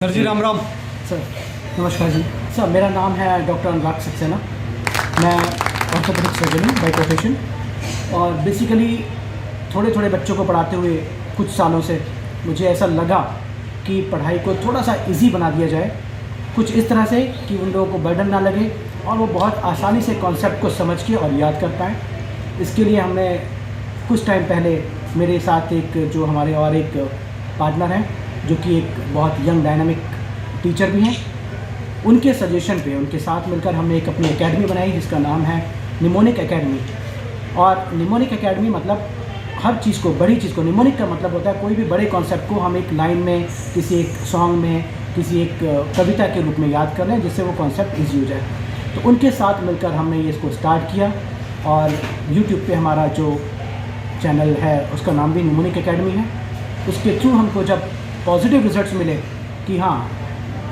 Sir जी Ram Ram. Sir नमस्कार जी। Sir मेरा नाम है डॉक्टर अनुराग सक्सेना। मैं ऑर्थोपेडिक सर्जन हूँ बाय प्रोफेशन और बेसिकली थोड़े थोड़े बच्चों को पढ़ाते हुए कुछ सालों से मुझे ऐसा लगा कि पढ़ाई को थोड़ा सा इजी बना दिया जाए, कुछ इस तरह से कि उन लोगों को बर्डन ना लगे और वो बहुत आसानी से कॉन्सेप्ट को समझ के और याद कर पाएँ। इसके लिए हमने कुछ टाइम पहले मेरे साथ जो हमारे और एक पार्टनर हैं जो कि एक बहुत यंग डायनामिक टीचर भी हैं, उनके सजेशन पे उनके साथ मिलकर हमने एक अपनी एकेडमी बनाई जिसका नाम है निमोनिक एकेडमी। और निमोनिक एकेडमी मतलब हर चीज़ को, बड़ी चीज़ को, निमोनिक का मतलब होता है कोई भी बड़े कॉन्सेप्ट को हम एक लाइन में, किसी एक सॉन्ग में, किसी एक कविता के रूप में याद कर लें जिससे वो कॉन्सेप्ट ईजी हो जाए। तो उनके साथ मिलकर हमने ये इसको स्टार्ट किया और यूट्यूब पे हमारा जो चैनल है उसका नाम भी निमोनिक एकेडमी है। उसके थ्रू हमको जब पॉजिटिव रिजल्ट्स मिले कि हाँ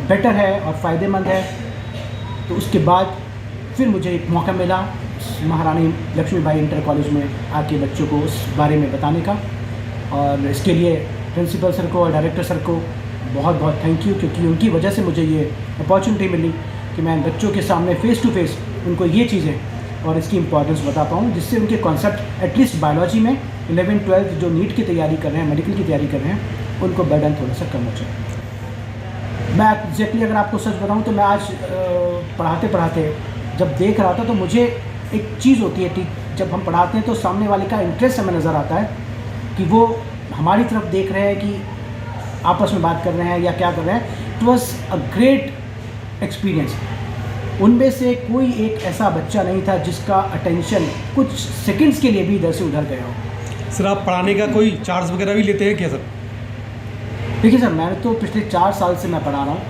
बेटर है और फ़ायदेमंद है, तो उसके बाद फिर मुझे एक मौका मिला महारानी लक्ष्मीबाई इंटर कॉलेज में आके बच्चों को उस बारे में बताने का। और इसके लिए प्रिंसिपल सर को और डायरेक्टर सर को बहुत बहुत थैंक यू, क्योंकि उनकी वजह से मुझे ये अपॉर्चुनिटी मिली कि मैं बच्चों के सामने फ़ेस टू फेस उनको ये चीज़ें और इसकी इम्पोर्टेंस बता पाऊँ, जिससे उनके कॉन्सेप्ट एटलीस्ट बायोलॉजी में 11-12 जो नीट की तैयारी कर रहे हैं, मेडिकल की तैयारी कर रहे हैं, उनको बर्डन थोड़ा सा कम हो जाए। मैं एग्जैक्टली अगर आपको सच बताऊं तो मैं आज पढ़ाते पढ़ाते जब देख रहा था तो मुझे एक चीज़ होती है, जब हम पढ़ाते हैं तो सामने वाले का इंटरेस्ट हमें नज़र आता है कि वो हमारी तरफ देख रहे हैं कि आपस में बात कर रहे हैं या क्या कर रहे हैं। It was a great experience. उनमें से कोई एक ऐसा बच्चा नहीं था जिसका अटेंशन कुछ सेकंड्स के लिए भी इधर से उधर गया हो। सर आप पढ़ाने का कोई चार्ज वगैरह भी लेते हैं क्या सर? देखिए सर, मैंने तो पिछले 4 साल से मैं पढ़ा रहा हूँ।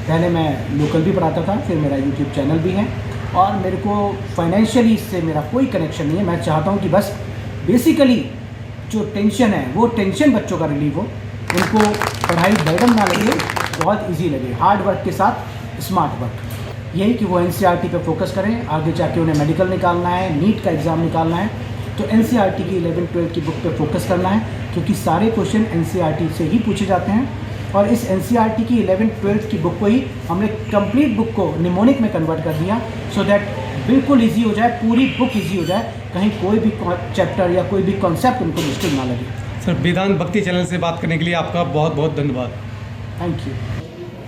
पहले मैं लोकल भी पढ़ाता था, फिर मेरा यूट्यूब चैनल भी है और मेरे को फाइनेंशियली इससे मेरा कोई कनेक्शन नहीं है। मैं चाहता हूँ कि बस बेसिकली जो टेंशन है वो टेंशन बच्चों का रिलीव हो, उनको पढ़ाई बर्डन ना लगे, बहुत इजी लगे, हार्ड वर्क के साथ स्मार्ट वर्क। यही कि वो एनसीईआरटी पे फोकस करें, आगे जाके उन्हें मेडिकल निकालना है, नीट का एग्ज़ाम निकालना है तो एनसीईआरटी की 11-12 की बुक पे फोकस करना है, क्योंकि सारे क्वेश्चन एनसीईआरटी से ही पूछे जाते हैं। और इस एनसीईआरटी की 11-12 की बुक को ही हमने कंप्लीट बुक को निमोनिक में कन्वर्ट कर दिया, सो दैट बिल्कुल ईजी हो जाए, पूरी बुक ईजी हो जाए, कहीं कोई भी चैप्टर या कोई भी कॉन्सेप्ट उनको मुश्किल ना लगे। सर वेदांत भक्ति चैनल से बात करने के लिए आपका बहुत बहुत धन्यवाद। Thank you.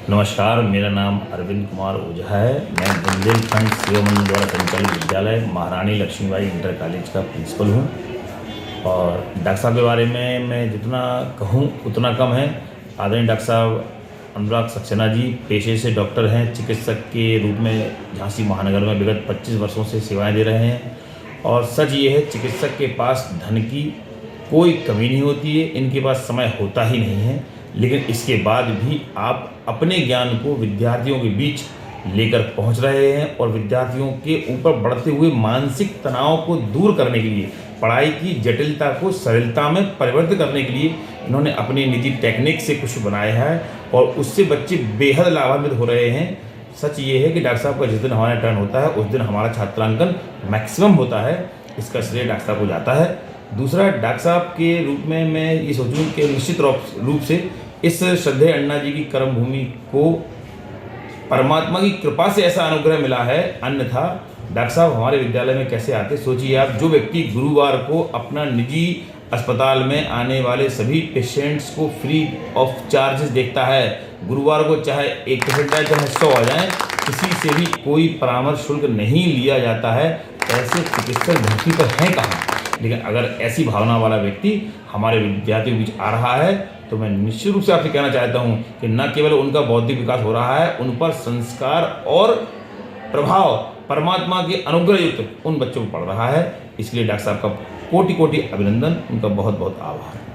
नमस्कार, मेरा नाम अरविंद कुमार ओझा है। मैं बुंदेलखंड सेवा मंडल द्वारा संचालित विद्यालय महारानी लक्ष्मीबाई इंटर कॉलेज का प्रिंसिपल हूँ। और डॉक्टर साहब के बारे में मैं जितना कहूँ उतना कम है। आदरणीय डॉक्टर साहब अनुराग सक्सेना जी पेशे से डॉक्टर हैं, चिकित्सक के रूप में झांसी महानगर में विगत 25 वर्षों से सेवाएं दे रहे हैं। और सच ये है, चिकित्सक के पास धन की कोई कमी नहीं होती है, इनके पास समय होता ही नहीं है, लेकिन इसके बाद भी आप अपने ज्ञान को विद्यार्थियों के बीच लेकर पहुंच रहे हैं और विद्यार्थियों के ऊपर बढ़ते हुए मानसिक तनाव को दूर करने के लिए, पढ़ाई की जटिलता को सरलता में परिवर्तित करने के लिए इन्होंने अपनी निजी टेक्निक से कुछ बनाया है और उससे बच्चे बेहद लाभान्वित हो रहे हैं। सच ये है कि डॉक्टर साहब का जिस दिन हमारा टर्न होता है उस दिन हमारा छात्रांकन मैक्सिमम होता है, इसका श्रेय डॉक्टर साहब को जाता है। दूसरा, डॉक्टर साहब के रूप में मैं ये सोचूं कि निश्चित रूप से इस श्रद्धेय अण्णा जी की कर्मभूमि को परमात्मा की कृपा से ऐसा अनुग्रह मिला है, अन्यथा डॉक्टर साहब हमारे विद्यालय में कैसे आते। सोचिए आप, जो व्यक्ति गुरुवार को अपना निजी अस्पताल में आने वाले सभी पेशेंट्स को फ्री ऑफ चार्जेस देखता है, गुरुवार को चाहे 1 पेशेंट आए चाहे 100 आ जाए, किसी से भी कोई परामर्श शुल्क नहीं लिया जाता है, ऐसे चिकित्सक धरती पर हैं कहाँ। लेकिन अगर ऐसी भावना वाला व्यक्ति हमारे विद्यार्थियों के बीच आ रहा है तो मैं निश्चित रूप से आपसे कहना चाहता हूं कि न केवल उनका बौद्धिक विकास हो रहा है, उन पर संस्कार और प्रभाव परमात्मा के अनुग्रह युक्त उन बच्चों को पड़ रहा है। इसलिए डॉक्टर साहब का कोटि कोटि अभिनंदन, उनका बहुत बहुत आभार।